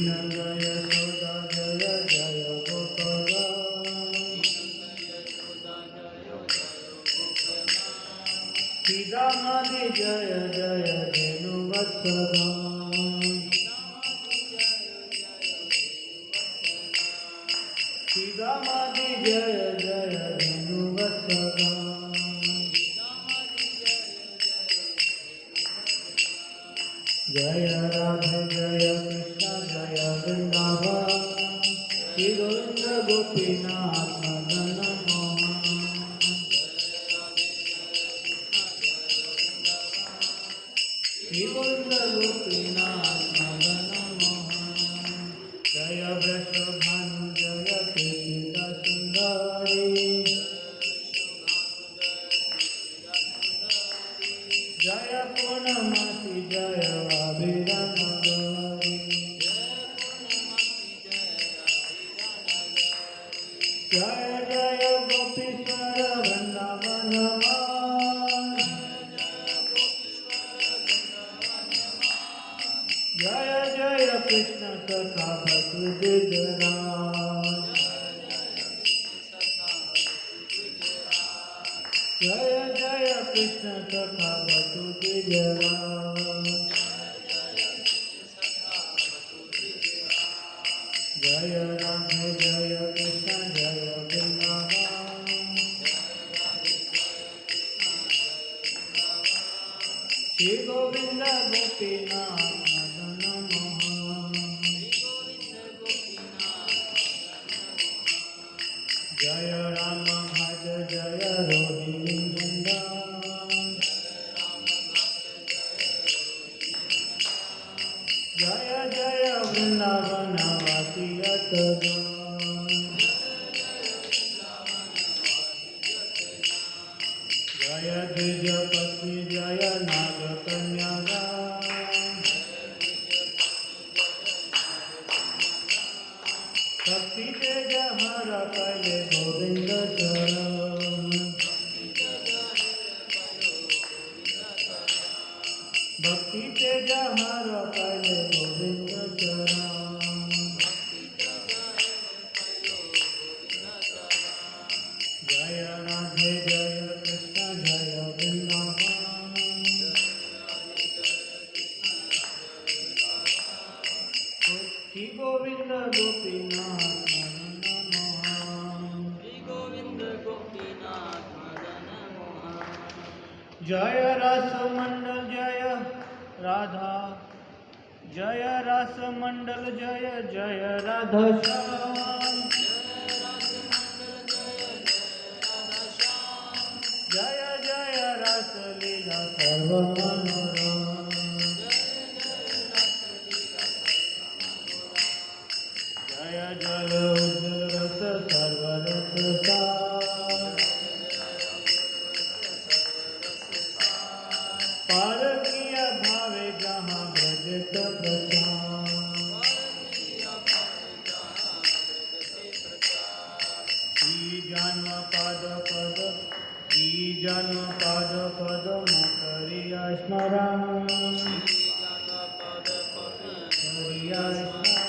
Nanda Yashoda Jaya Jaya Gopala Sridhamadi Jaya Jaya Dhenu Vatsala Sridhamadi Jaya Jaya Dhenu Vatsala Jaya Radha Jaya Krishna Jaya Vrindavan Shri Govinda Gopinath Madana Mohan Shri Govinda Gopinath Madana Mohan Jaya Vrishabhanu Jaya Krishna Sundari Jaya Purnamati Jaya Abhiranagari Jaya Jaya Gopishwara Vrindavanama Jaya Jaya Krishna Sakha Bhakti Vijayan Jaya Jaya Krishna Sakha Bhakti Vijayan Jaya Radha Jaya Krishna Jaya Vrindavan Shri Govinda Gopinath Madana Mohan Jaya Rama Bhaja Jaya Rohini Nanda Jaya Jaya Vrindavana Vasi Atana Jaya Dvijapati Jaya Naga Kanyaga Bhakti Teja Hara Kale Govinda Charan Bhakti Teja Hara Kale Govinda Charan Jaya Radhe Jaya Krishna Jaya Vrindavan Shri Govinda Gopinath Madana Mohan Jaya Rasa Mandal Jaya Radha Jaya Rasa Mandal Jaya Jaya Radha Shyam Jaya Jaya Rasa Leela Sarva Manoram Jaya Jala Ujjala Rasa Sarva Rasa Sar पार किया भावे जहाँ ब्रजत प्रचार श्री जन्म पाद पद श्री जन्म पाद पद करिया स्मरण करिया स्मरण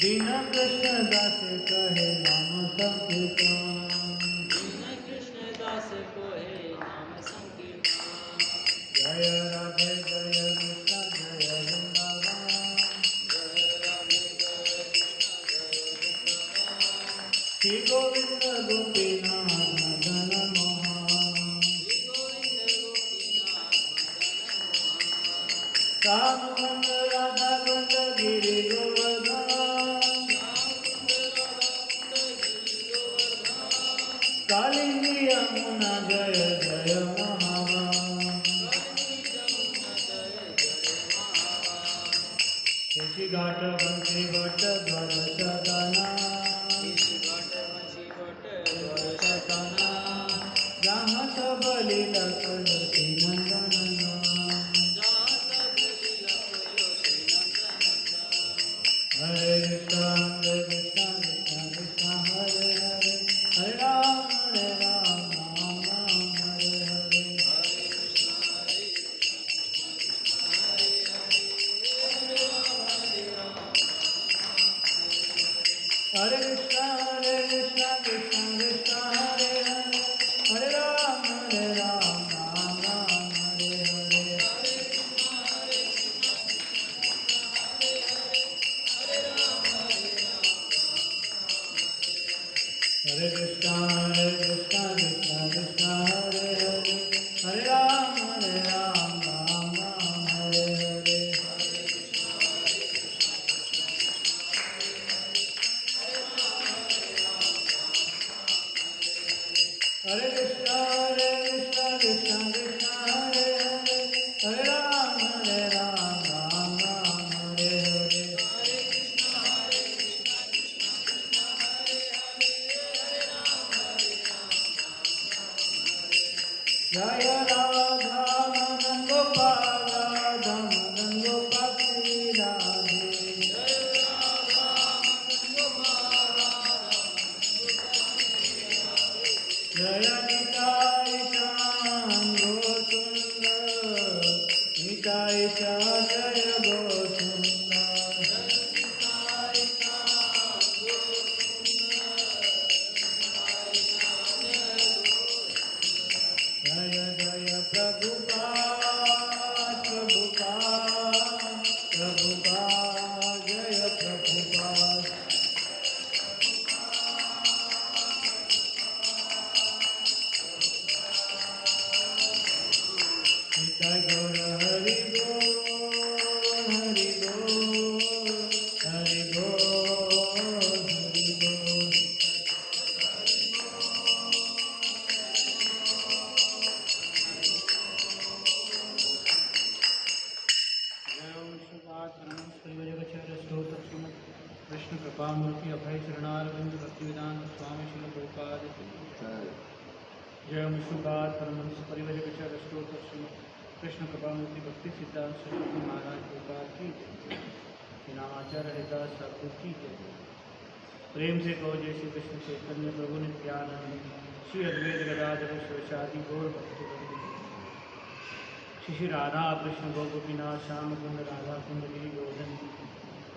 दीन कृष्ण दास कहे नाम संकीर्तन Jaya Radhe Jaya Krishna Jaya Vrindavan Shri Govinda Gopinath Madana Mohan Rama Banda Radha Banda Giri Govardhan Kalindi Yamuna Jaya Jaya Mahavan Rishi Ghata Vansi Bhatta Dvadasatana Jaha Sabalila Kalati Nandanana Hare Krishna Hare Krishna Krishna Krishna Hare Hare Hare Ram Ram Hare Hare Hare Ram, Ram Ram, Hare Hare. Hare Krishna, Krishna Krishna, Hare Hare. Hare Ram, Ram Ram, Hare Hare. Jaya Radha Madan Gopal, Radha Madan Gopal Shri Radhe. Jaya Nitai Chan Gosundar, Nitai Chan Jaya Gosundar. Jaya Jaya Prabhupada, Prabhupada, Prabhupada, Jaya Prabhupada. Nitai Gaura Hari Bol, Hari Bol, Hari Bol, Hari Bol. Krishna कृपा मूर्ति अभय चरणारविंद भक्तिवेदांत स्वामी श्री प्रभुपाद जय विष्णुपाद परमहंस परिव्रजक स्तोत्र श्रीमद् कृष्ण कृपा मूर्ति भक्ति सिद्धांत सरस्वती महाराज प्रभुपाद की आचार्य हरिदास ठाकुर की जय। प्रेम से कहो जय श्री कृष्ण चैतन्य प्रभु नित्यानंद श्री अद्वैत गदाधर शिवशादि गौर भक्तवृंद श्री राधा कृष्ण गोपीनाथ श्याम कुंड राधा कुंड गिरी गोवर्धन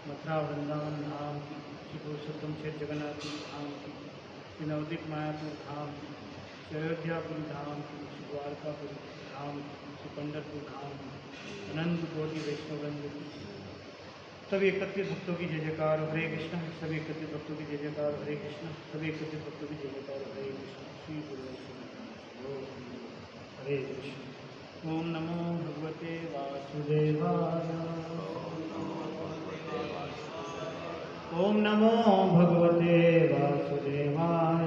मथुरा वृंदावन धाम की श्री पुरुषोत्तम क्षेत्र जगन्नाथ की धाम की श्री नवदीप मायापुर धाम की श्री अयोध्यापुरी धाम की श्री द्वारकापुरी धाम की श्री पंढरपुर धाम की अनंत कोटि वैष्णववृंद की सभी एकत्रित भक्तों की जय जयकार हरे कृष्ण। सभी एकत्रित भक्तों की जय जयकार हरे कृष्ण। सभी एकत्रित भक्तों की जय जयकार हरे कृष्ण। श्री गुरु वैष्णव हरे कृष्ण। ओम नमो भगवते वासुदेवाय। ओम नमो भगवते वासुदेवाय।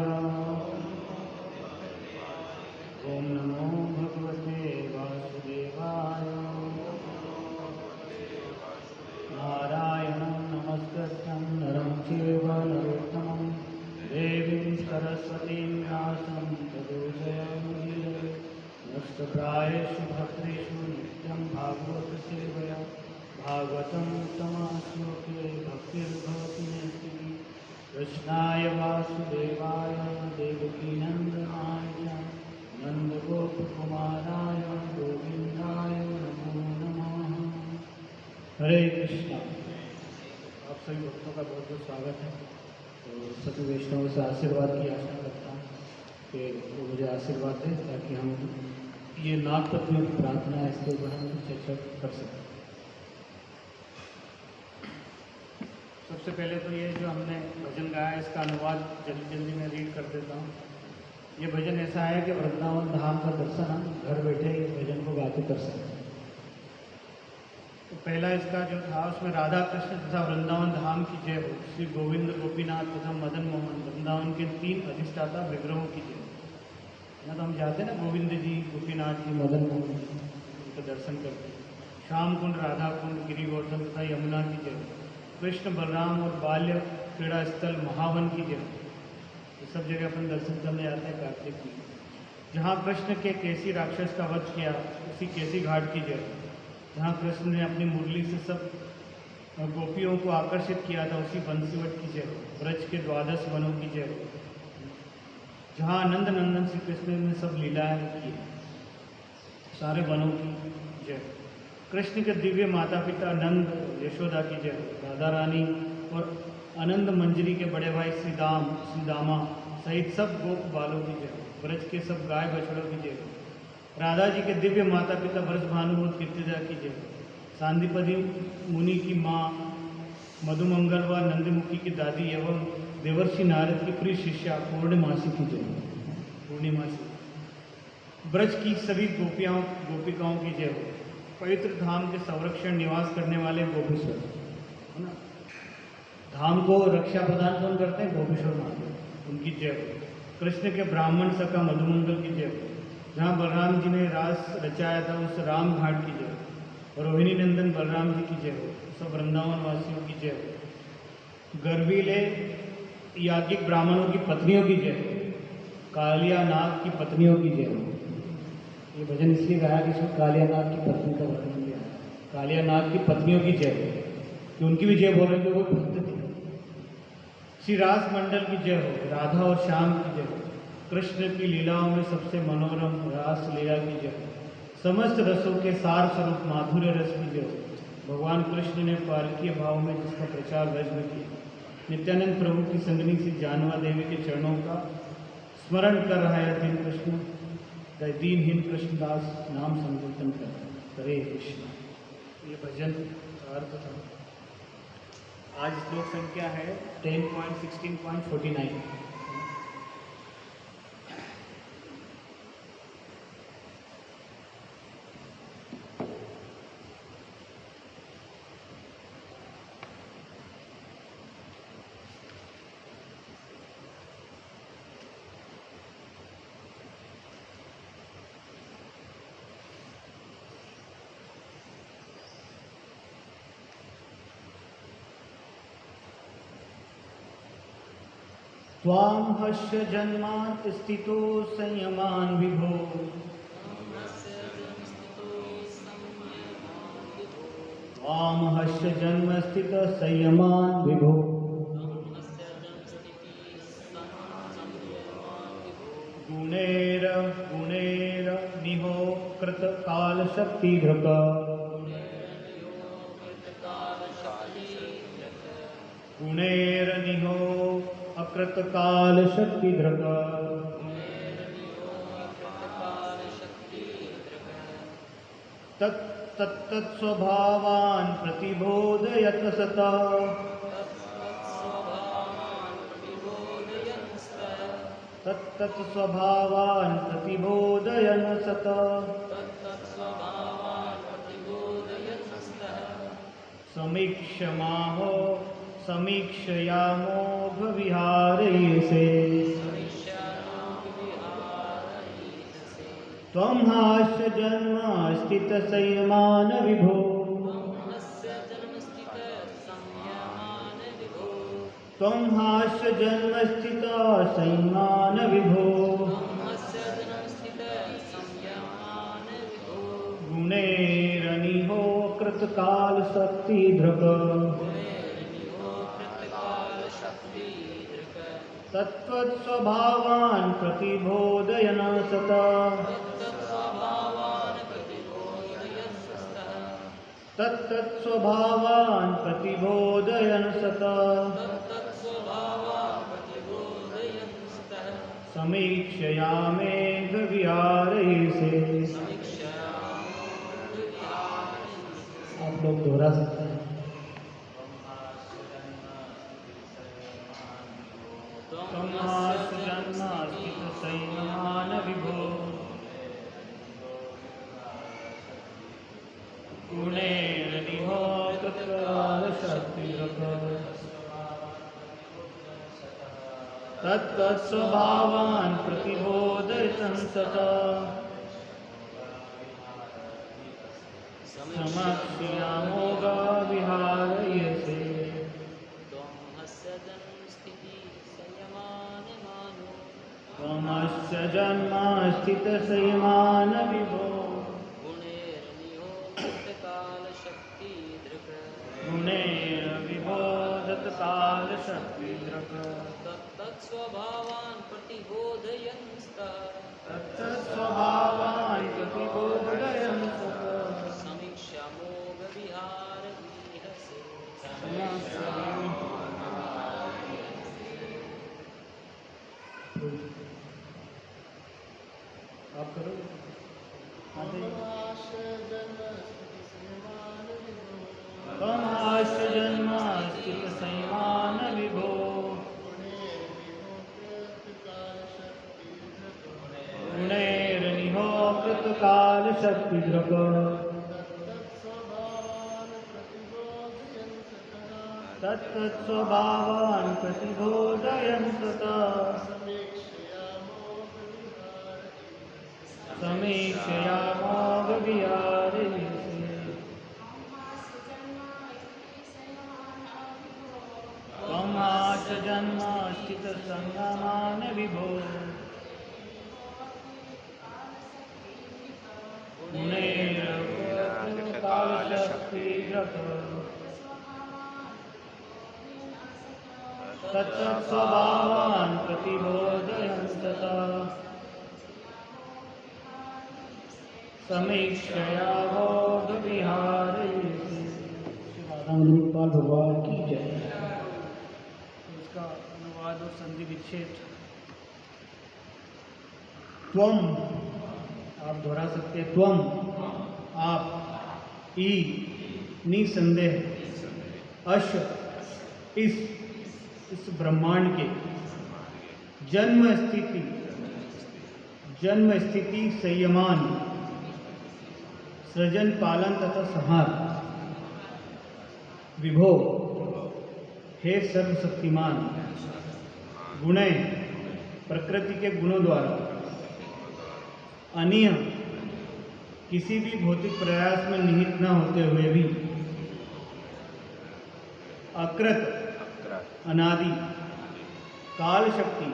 ओम नमो भगवते वासुदेवाय। नारायणं नमस्कृत्यं नरं चैव नरोत्तमं देवीं सरस्वतीं व्यासं ततो जयमुदीरये। नमस्तप्रायेषु भद्रेषु नित्यं भागवत सेवया भागवतं तमाश्लोके भक्तिर्भवति नैष्टिकी। कृष्णाय वासुदेवाय देवकीनन्दनाय च नन्दगोपकुमाराय गोविन्दाय नमो नमः। हरे कृष्णा। आप सभी भक्तों का बहुत बहुत स्वागत है। तो सभी वैष्णवों से आशीर्वाद की आशा करता हूँ कि वो मुझे आशीर्वाद दें ताकि हम ये नाग तत्वों की प्रार्थना है इसके ऊपर हम चर्चा कर सकें। सबसे पहले तो ये जो हमने भजन गाया है इसका अनुवाद जल्दी जल्दी मैं रीड कर देता हूँ। ये भजन ऐसा है कि वृंदावन धाम का दर्शन हम घर बैठे इस भजन को गाते कर सकते हैं। तो पहला इसका जो था उसमें राधा कृष्ण तथा वृंदावन धाम की जय हो। श्री गोविंद गोपीनाथ तथा मदन मोहन वृंदावन के 3 अधिष्ठाता विग्रहों की जय। ना तो हम जाते ना गोविंद जी गोपीनाथ जी मदन मोहन उनका दर्शन करते। श्याम कुंड राधा कुंड गिरी गोवर्धन तथा यमुना की जय। कृष्ण बलराम और बाल्य क्रीड़ा स्थल महावन की जय। ये सब जगह अपन दर्शन करने जाते हैं कार्तिक में। जहाँ कृष्ण के केसी राक्षस का वध किया उसी केसी घाट की जय। जहाँ कृष्ण ने अपनी मुरली से सब गोपियों को आकर्षित किया था उसी बंसीवट की जय। ब्रज के 12 वनों की जय। जहाँ आनंद नंदन श्री कृष्ण ने सब लीलाएं की सारे वनों की जय। कृष्ण के दिव्य माता पिता नंद यशोदा की जय। राधा रानी और आनंद मंजरी के बड़े भाई श्री दामा सहित सब गोप बालों की जय। ब्रज के सब गाय बछड़ों की जय। राधा जी के दिव्य माता पिता ब्रज भानु और कीर्तिदा की जय। सांदीपति मुनि की माँ मधुमंगल व नंदमुखी की दादी एवं देवर्षि नारद की प्रिय शिष्या पूर्णिमासी की जय। पूर्णिमासी ब्रज की सभी गोपिकाओं की जय हो। पवित्र धाम के संरक्षण निवास करने वाले गोपीश्वर, है ना। धाम को रक्षा प्रदान कौन करते हैं? गोपीश्वर महादेव, उनकी जय हो। कृष्ण के ब्राह्मण सखा मधुमंडल की जय हो। जहाँ बलराम जी ने रास रचाया था उस राम घाट की जय हो। रोहिणी नंदन बलराम जी की जय हो। सब वृंदावन वासियों की जय हो। गर्वीले याज्ञिक ब्राह्मणों की पत्नियों की जय हो। कालिया नाग की पत्नियों की जय हो। ये भजन इसलिए गाया कि इसमें कालिया नाग की पत्नी का वर्णन किया है। कालिया नाग की पत्नियों की जय हो, कि उनकी भी जय बोल रहे थे, वो भक्त थे। श्री रास मंडल की जय हो। राधा और श्याम की जय हो। कृष्ण की लीलाओं में सबसे मनोरम रास लीला की जय हो। समस्त रसों के सार स्वरूप माधुर्य रस की जय हो। भगवान कृष्ण ने पारकीय भाव में जिसका प्रचार ब्रज में किया। नित्यानंद प्रभु की संगनी सी जानवा देवी के चरणों का स्मरण कर रहा है दीन कृष्ण, दीनहीन कृष्णदास नाम संकीर्तन कर हरे कृष्ण। ये भजन का अर्थ था। आज श्लोक संख्या है 10.16.49। त्वां हस्य जन्मात् स्थितो संयमान् विभो। त्वां हस्य जन्म स्थितः संयमान् विभो। गुणेर गुणेर निहो कृत काल शक्तिधृक। गुणेर निहो अकृत काल शक्तिधृक। तत्तत्स्वभावान् प्रतिबोधयत सता। तत्तत्स्वभावान् प्रतिबोधयन् सता। समीक्षमाहो समीक्षयामोघविहारयसे। त्वं हास्य जन्म स्थित संयमान विभो। त्वं हास्य जन्म स्थित संयमान विभो। गुणैरनिहो कृतकाल शक्तिधृक। तत्त्वस्वभावान् प्रतिबोधयन् सता। तत्तत्स्वभावान् प्रतिबोधयन् सता। समीक्षयामेघ विहारयसे। आप लोग दोहरा सकते हैं। त्वं हास्य जन्म स्थित संयमान विभो। गुणैर्निहो कृतकाल शक्तिधृक। तत्तत्स्वभावान् प्रतिबोधयन् सता। समक्षयामोघविहारयसे। त्वमस्य जन्म स्थित संयमान विभो। गुणैर्विभो तत्काल शक्तिधृक। तत्तत्स्वभावान् प्रतिबोधयन् सता। तत्तत्स्वभावान् प्रतिबोधयन् सता। समीक्षामोघविहारयसे। आप करो। त्वं हास्य जन्म स्थित संयमान विभो। गुणैर्निहो काल शक्ति द्रक तत्तत्स्वभावान् प्रतिबोधयन् सदा समीक्षयामोघविहारे त्वमाच जन्म स्थितसंगमान विभो कालशक्तिग्रह तत्तत्स्वभावान् प्रतिबोधयन् सदा समीक्षया बोधविहारे। राधामधुपाल भगवान की जय। इसका अनुवाद और संधि विच्छेद। त्वम आप दोहरा सकते हैं, त्वम आप, ई निसंदेह, अश इस ब्रह्मांड के जन्म स्थिति संयमान सृजन पालन तथा संहार विभो हे सर्वशक्तिमान गुणे प्रकृति के गुणों द्वारा अनीय किसी भी भौतिक प्रयास में निहित न होते हुए भी अकृत अनादि काल शक्ति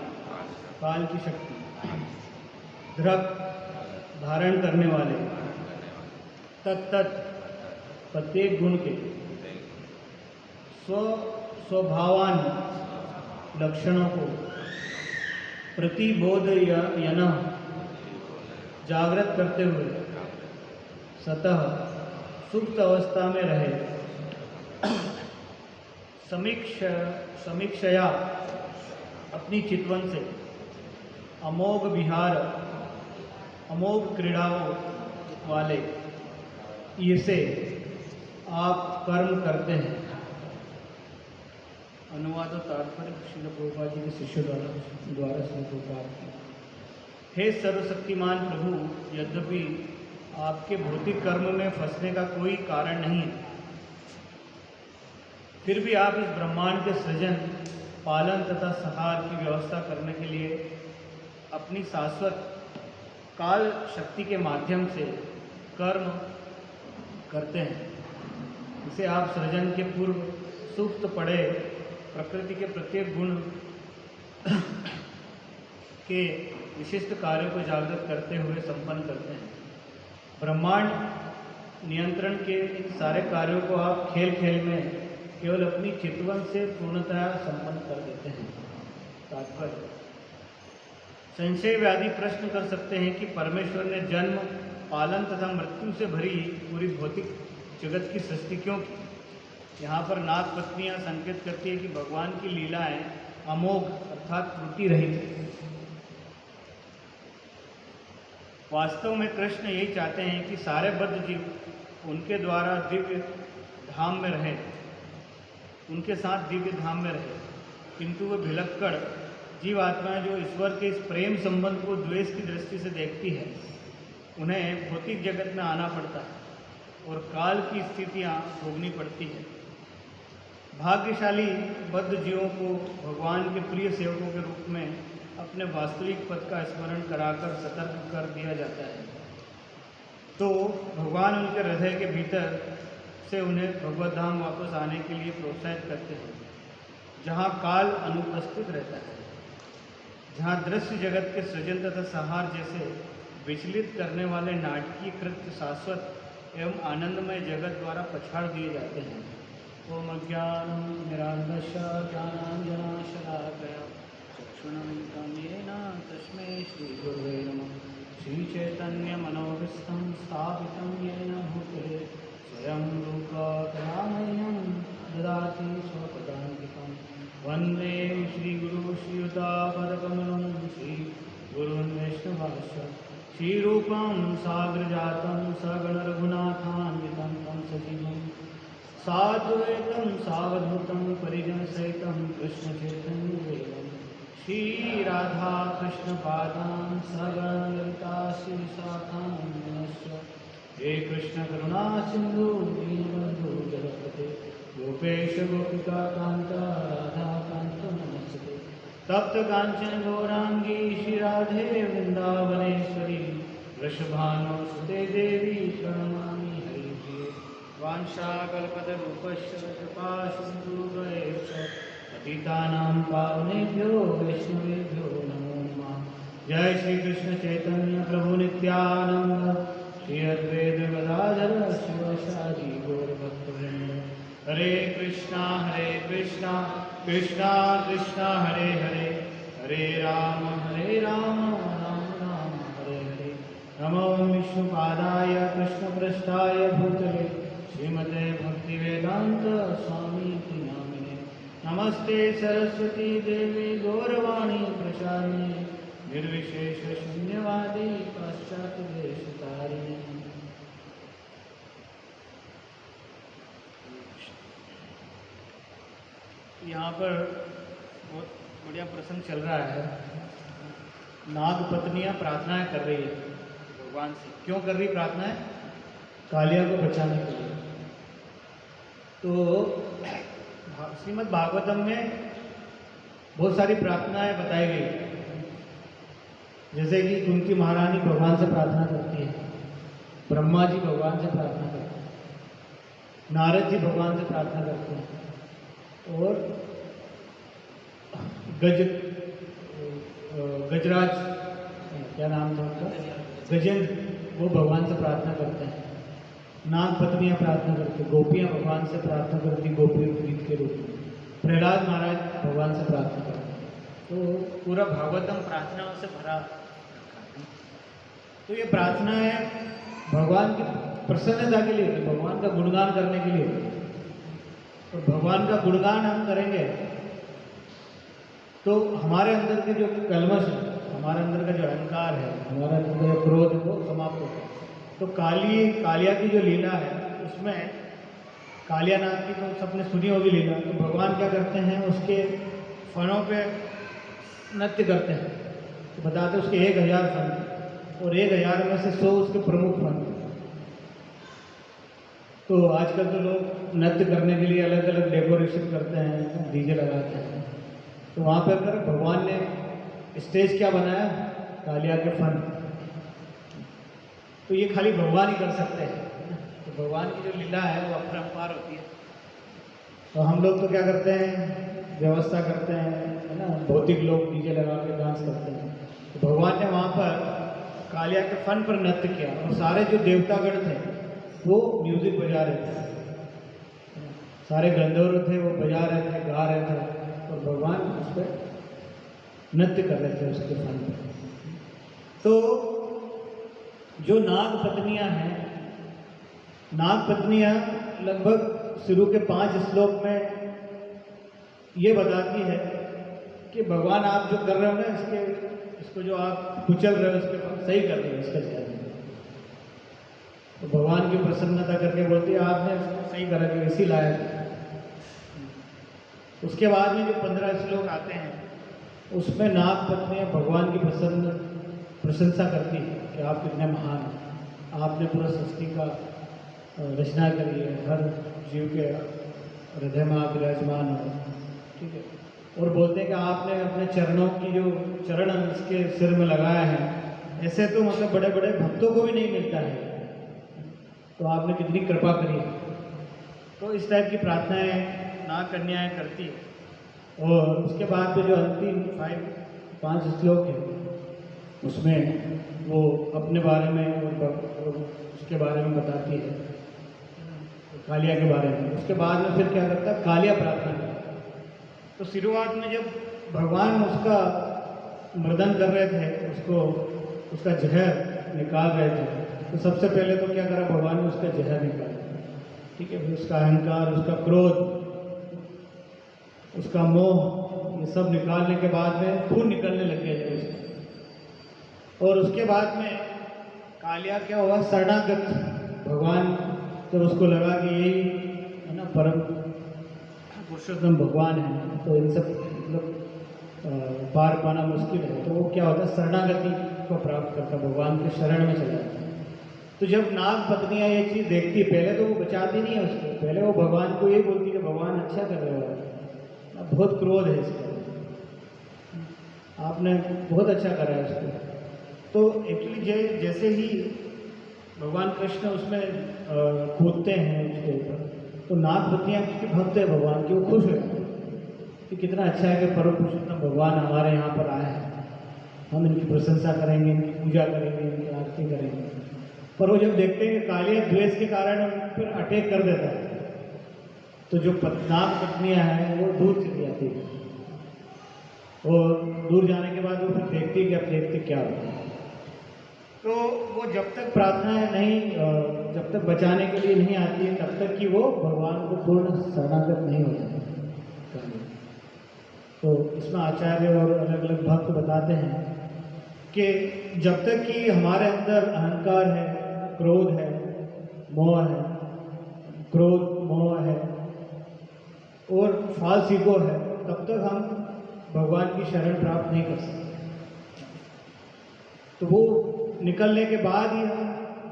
काल की शक्ति धृक धारण करने वाले तत्त प्रत्येक गुण के स्वभावान लक्षणों को प्रतिबोधयन जागृत करते हुए सतह सुप्त अवस्था में रहे समीक्षया अपनी चितवन से अमोघ विहार अमोघ क्रीड़ाओं वाले इसे आप कर्म करते हैं। अनुवाद और तात्पर्य श्रील प्रभुपाद जी के शिष्यों द्वारा श्री प्रभुपाद। हे सर्वशक्तिमान प्रभु, यद्यपि आपके भौतिक कर्म में फंसने का कोई कारण नहीं है, फिर भी आप इस ब्रह्मांड के सृजन पालन तथा संहार की व्यवस्था करने के लिए अपनी शाश्वत काल शक्ति के माध्यम से कर्म करते हैं। इसे आप सृजन के पूर्व सुप्त पड़े प्रकृति के प्रत्येक गुण के विशिष्ट कार्यों को जागृत करते हुए संपन्न करते हैं। ब्रह्मांड नियंत्रण के इन सारे कार्यों को आप खेल खेल में केवल अपनी चितवन से पूर्णतः संपन्न कर देते हैं। तात्पर्य संशय व्याधि प्रश्न कर सकते हैं कि परमेश्वर ने जन्म पालन तथा मृत्यु से भरी पूरी भौतिक जगत की सृष्टि क्यों की। यहाँ पर नाग पत्नियाँ संकेत करती है कि भगवान की लीलाएं अमोघ अर्थात त्रुटि रहित है। वास्तव में कृष्ण यही चाहते हैं कि सारे बद्ध जीव उनके द्वारा दिव्य धाम में रहे, उनके साथ दिव्य धाम में रहे, किंतु वे भिलक्कड़ जीवात्माएं जो ईश्वर के इस प्रेम संबंध को द्वेष की दृष्टि से देखती है, उन्हें भौतिक जगत में आना पड़ता है और काल की स्थितियां भोगनी पड़ती है। भाग्यशाली बद्ध जीवों को भगवान के प्रिय सेवकों के रूप में अपने वास्तविक पद का स्मरण कराकर सतर्क कर दिया जाता है, तो भगवान उनके हृदय के भीतर से उन्हें भगवत धाम वापस आने के लिए प्रोत्साहित करते हैं, जहाँ काल अनुपस्थित रहता है, जहाँ दृश्य जगत के सृजन तथा संहार जैसे विचलित करने वाले नाटकीय कृत्य शाश्वत एवं आनंदमय जगत द्वारा पछाड़ दिए जाते हैं। ओम अज्ञानं निरालस्य ज्ञानाञ्जनशलाकया चक्षुरुन्मिलितं येन तस्मै श्रीगुरवे नमः। श्रीचैतन्यमनोभीष्टं स्थापितं येन भूतले स्वयं रूपकलामयं ददाति स्वपदान्तिकं। वन्दे श्रीगुरु श्रीयुतापदकमलं श्रीगुरून् वैष्णवांश्च श्रीरूपं साग्रजातं सगणरघुनाथान्वितं तं सजीवं साद्वैतं सावधूतं परिजनसहितं कृष्णचैतन्यदेवं श्री राधा कृष्ण पादान सगण ललिता श्री शाखान्वितस्य हे कृष्ण करुणा सिंधु दीनबंधु जगत्पते गोपेश गोपिका कांत राधा कांत नमस्ते तप्त कांचन गौरांगी श्री राधे वृंदावनेश्वरी वृषभानुसुते देवी प्रणमामि हरिप्रिये वाञ्छाकल्पतरुपश्च कृपा सिन्धुभयश्च पतितानां पावनेभ्यो वैष्णवेभ्यो नमो नमः। जय श्री कृष्ण चैतन्य प्रभु नित्यानंद श्री अद्वैत गदाधर शिवासादि गौरभक्तवृंद। हरे कृष्णा कृष्णा कृष्णा हरे हरे हरे राम राम राम हरे हरे। नमो विष्णुपादाय कृष्णपृष्ठाय भूतले श्रीमते भक्तिवेदांत स्वामी नामिने नमस्ते सरस्वती देवी गौरवाणी प्रचारिणे निर्विशेष शून्यवादी पाश्चात्य देशतारिणे। यहाँ पर बहुत बढ़िया प्रसंग चल रहा है। नाग पत्नियाँ प्रार्थनाएं कर रही है भगवान से। क्यों कर रही प्रार्थनाएं? कालिया को बचाने के लिए। तो श्रीमद् भागवतम में बहुत सारी प्रार्थनाएं बताई गई, जैसे कि कुंती महारानी भगवान से प्रार्थना करती है, ब्रह्मा जी भगवान से प्रार्थना करते हैं, नारद जी भगवान से प्रार्थना करते हैं, और गजराज क्या नाम था उनका, गजेंद्र, वो भगवान से प्रार्थना करते हैं। नाग पत्नियाँ प्रार्थना करती, गोपियाँ भगवान से प्रार्थना करती गोपियों गीत के रूप में। प्रहलाद महाराज भगवान से प्रार्थना करते हैं। तो पूरा भागवतम प्रार्थनाओं से भरा रखा है। तो ये प्रार्थनाएं भगवान की प्रसन्नता के लिए, भगवान का गुणगान करने के लिए। तो भगवान का गुणगान हम करेंगे तो हमारे अंदर के जो कलमश है, हमारे अंदर का जो अहंकार है, हमारे अंदर का क्रोध है, वो समाप्त होता है। तो कालिया की जो लीला है उसमें कालिया नाग की तो सबने सुनी होगी लीला। तो भगवान क्या करते हैं, उसके फनों पे नृत्य करते हैं। तो बताते हैं उसके 1000 फन, और 1000 में से 100 उसके प्रमुख फन। तो आजकल तो लोग नृत्य करने के लिए अलग अलग डेकोरेशन करते हैं, डीजे लगाते हैं। तो वहाँ पर अगर भगवान ने स्टेज क्या बनाया, कालिया के फन। तो ये खाली भगवान ही कर सकते हैं। तो भगवान की जो लीला है वो अपरंपार होती है। तो हम लोग तो क्या करते हैं, व्यवस्था करते हैं, है ना, भौतिक लोग डीजे लगा के डांस करते हैं। तो भगवान ने वहाँ पर कालिया के फन पर नृत्य किया, और सारे जो देवतागण थे वो म्यूजिक बजा रहे थे, सारे गंधर्व थे वो बजा रहे थे, गा रहे थे, और भगवान उस पर नृत्य कर रहे थे उसके फन पर। तो जो नाग पत्नियां हैं, नाग पत्नियां लगभग शुरू के 5 श्लोक में ये बताती है कि भगवान आप जो कर रहे हो ना, इसको जो आप कुचल रहे हो, इसके सही कर रहे हो, इसका ध्यान। तो भगवान की प्रसन्नता करके बोलती है आपने इसको सही करा, कि इसी लायक। उसके बाद में जो 15 श्लोक आते हैं उसमें नाग पत्नियां भगवान की प्रशंसा करती है कि आप कितने महान हैं, आपने पूरा सृष्टि का रचना करी है, हर जीव के हृदय में आप विराजमान हो, ठीक है। और बोलते हैं कि आपने अपने चरणों की जो चरण इसके सिर में लगाया है, ऐसे तो मतलब बड़े बड़े भक्तों को भी नहीं मिलता है, तो आपने कितनी कृपा करी है। तो इस टाइप की प्रार्थनाएं नाग कन्याएं करती है। और उसके बाद में जो अंतिम 5 श्लोक है उसमें वो अपने बारे में और उसके बारे में बताती है, कालिया के बारे में। उसके बाद में फिर क्या करता है, कालिया प्रार्थना करता है। तो शुरुआत में जब भगवान उसका मर्दन कर रहे थे, उसका जहर निकाल रहे थे, तो सबसे पहले तो क्या करा भगवान ने, उसका जहर निकाला, ठीक है। फिर उसका अहंकार, उसका क्रोध, उसका मोह, ये सब निकालने के बाद में खून निकलने लग गया उसका। और उसके बाद में कालिया क्या हुआ, शरणागत। भगवान जब उसको लगा कि यही है ना परम पुरुषोत्तम भगवान है, तो इन सब मतलब पार पाना मुश्किल है, तो वो क्या होता है, शरणागति को प्राप्त करता, भगवान के शरण में चला जाता है। तो जब नाग पत्नियाँ ये चीज़ देखती, पहले तो वो बचाती नहीं है उसको, पहले वो भगवान को ये बोलती कि भगवान अच्छा कर रहे हो, बहुत क्रोध है इसका, आपने बहुत अच्छा करा है उसको। तो एक्चुअली जैसे ही भगवान कृष्ण उसमें कूदते हैं उसके ऊपर, तो नाग पत्नियाँ क्योंकि भक्त है भगवान की, वो खुश हो जाती है कि कितना अच्छा है कि परम पुरुषोत्तम भगवान हमारे यहाँ पर आए हैं, हम इनकी प्रशंसा करेंगे, इनकी पूजा करेंगे, इनकी आरती करेंगे। पर वो जब देखते हैं कि कालिया द्वेष के कारण उन पर अटैक कर देता है, तो जो नाग पत्नियाँ हैं वो दूर चली जाती है। और दूर जाने के बाद वो फिर देखती है कि अब देखते क्या होता है। तो वो जब तक प्रार्थना नहीं, जब तक बचाने के लिए नहीं आती है, तब तक कि वो भगवान को पूर्ण शरणागत नहीं हो जाती। तो इसमें आचार्य और अलग अलग भक्त बताते हैं कि जब तक कि हमारे अंदर अहंकार है, क्रोध है, मोह है, क्रोध मोह है और फाल्स ईगो है, तब तक हम भगवान की शरण प्राप्त नहीं कर सकते। तो वो निकलने के बाद ही हम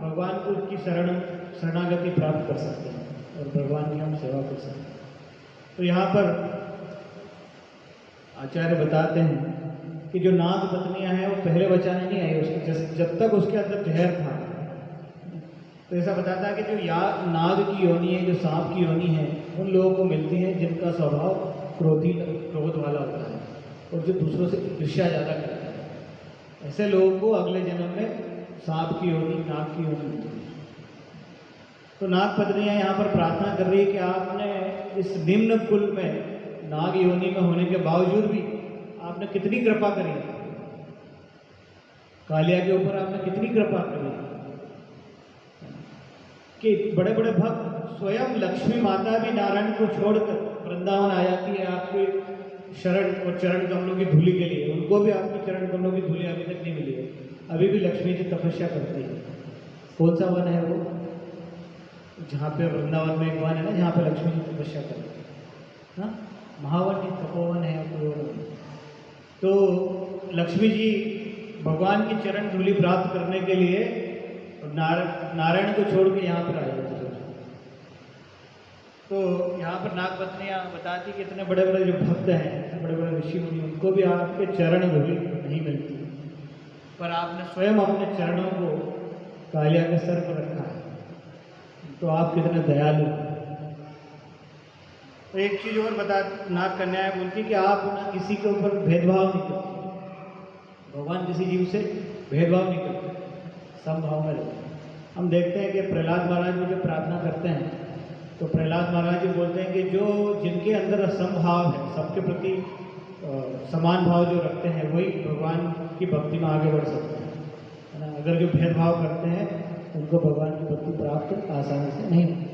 भगवान को की शरणागति प्राप्त कर सकते हैं और भगवान की हम सेवा कर सकते हैं। तो यहाँ पर आचार्य बताते हैं कि जो नाग पत्नियाँ हैं वो पहले बचाने नहीं आई उसकी, जब तक उसके अंदर जहर था। तो ऐसा बताता है कि जो नाग की योनि है, जो सांप की योनि है, उन लोगों को मिलती है जिनका स्वभाव क्रोध वाला होता है और जो दूसरों से ईर्ष्या ज़्यादा करता है। ऐसे लोगों को अगले जन्म में सांप की योनि, नाग की योनि मिलती है। तो नाग पत्नियाँ यहाँ पर प्रार्थना कर रही है कि आपने इस निम्न कुल में, नाग योनि में होने के बावजूद भी आपने कितनी कृपा करी, कालिया के ऊपर आपने कितनी कृपा करी कि बड़े बड़े भक्त, स्वयं लक्ष्मी माता भी नारायण को छोड़कर वृंदावन आ जाती है आपके शरण और चरण कमलों की धूली के लिए। उनको भी आपकी चरण कमलों की धूली अभी तक नहीं मिली है, अभी भी लक्ष्मी जी तपस्या करती है। कौन सा वन है वो, जहाँ पे वृंदावन में एक वन है ना, जहाँ पे लक्ष्मी जी तपस्या करती है, हाँ, महावन नहीं, तपोवन है कोई और। तो लक्ष्मी जी भगवान की चरण धूली प्राप्त करने के लिए नारायण को छोड़ के यहाँ पर आए। तो यहाँ पर नाग पत्नियाँ बताती कि इतने बड़े बड़े जो भक्त हैं, इतने बड़े बड़े ऋषि मुनि, उनको भी आपके चरण धूली नहीं मिलती, पर आपने स्वयं अपने चरणों को कालिया के सर पर रखा है, तो आप कितने दयालु हैं। तो एक चीज़ और बता, नाग कन्याएं बोलती कि आप ना किसी के ऊपर भेदभाव नहीं करते, भगवान किसी जीव से भेदभाव नहीं करते, समभाव में रहते हैं। हम देखते हैं कि प्रहलाद महाराज भी जो प्रार्थना करते हैं, तो प्रहलाद महाराज जी बोलते हैं कि जो जिनके अंदर समभाव है, सबके प्रति समान भाव जो रखते हैं, वही भगवान की भक्ति में आगे बढ़ सकते हैं, है ना। अगर जो भेदभाव करते हैं उनको भगवान की भक्ति प्राप्त आसानी से नहीं होती।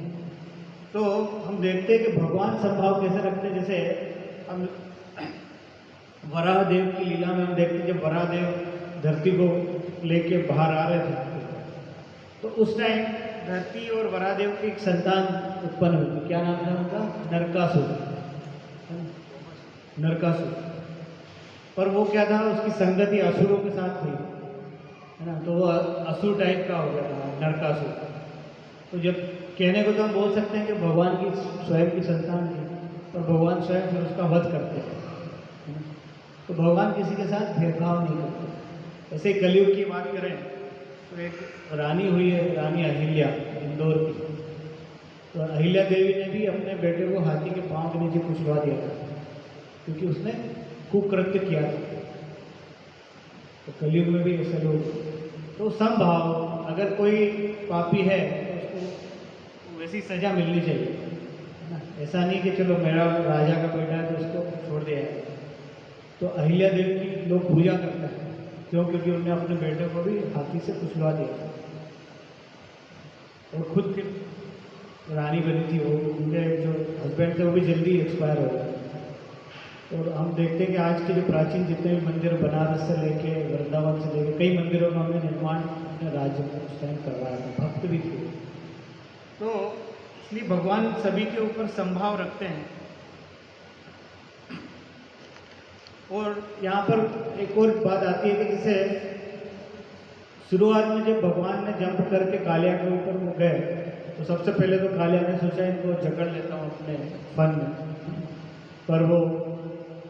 तो हम देखते हैं कि भगवान समभाव कैसे रखते हैं। जैसे हम वराह देव की लीला में हम देखते हैं, जब वराह देव धरती को लेके बाहर आ रहे थे, तो उस टाइम धरती और वराह देव की एक संतान उत्पन्न हुई। क्या नाम था उनका? नरकासुर। नरकासुर। पर वो क्या था, उसकी संगति असुरों के साथ हुई, है ना, तो वो असुर टाइप का हो गया था नरकासुर। तो जब कहने को तो हम बोल सकते हैं कि भगवान की स्वयं की संतान थी, और भगवान स्वयं फिर उसका वध करते हैं, है ना। तो भगवान किसी के साथ भेदभाव नहीं करते। ऐसे कलयुग की बात करें तो एक रानी हुई है, रानी अहिल्या, इंदौर की। तो अहिल्या देवी ने भी अपने बेटे को हाथी के पांव के नीचे कुचलवा दिया था, क्योंकि उसने कुकृत्य किया था। तो कलयुग में भी ऐसे लोग, तो समभाव, अगर कोई पापी है तो उसको वैसी सजा मिलनी चाहिए, है ना। ऐसा नहीं कि चलो मेरा राजा का बेटा है तो उसको छोड़ दिया है। तो अहिल्या देवी की लोग पूजा करते हैं, क्यों? क्योंकि उन्होंने अपने बेटे को भी हाथी से कुचलवा दिया था और खुद फिर रानी बनी थी। वो उनके जो हस्बैंड थे वो भी जल्दी एक्सपायर हो गए। और हम देखते हैं कि आज के जो प्राचीन जितने भी मंदिर, बनारस से लेके वृंदावन से लेके कई मंदिरों में हमने निर्माण अपने राज्य में उस टाइम करवाया था, भक्त भी थे। तो इसलिए भगवान सभी के ऊपर संभाव रखते हैं। और यहाँ पर एक और बात आती है कि जैसे शुरुआत में जब भगवान ने जंप करके कालिया के ऊपर वो गए तो सबसे पहले तो कालिया ने सोचा इनको जकड़ लेता हूँ अपने फन में, पर वो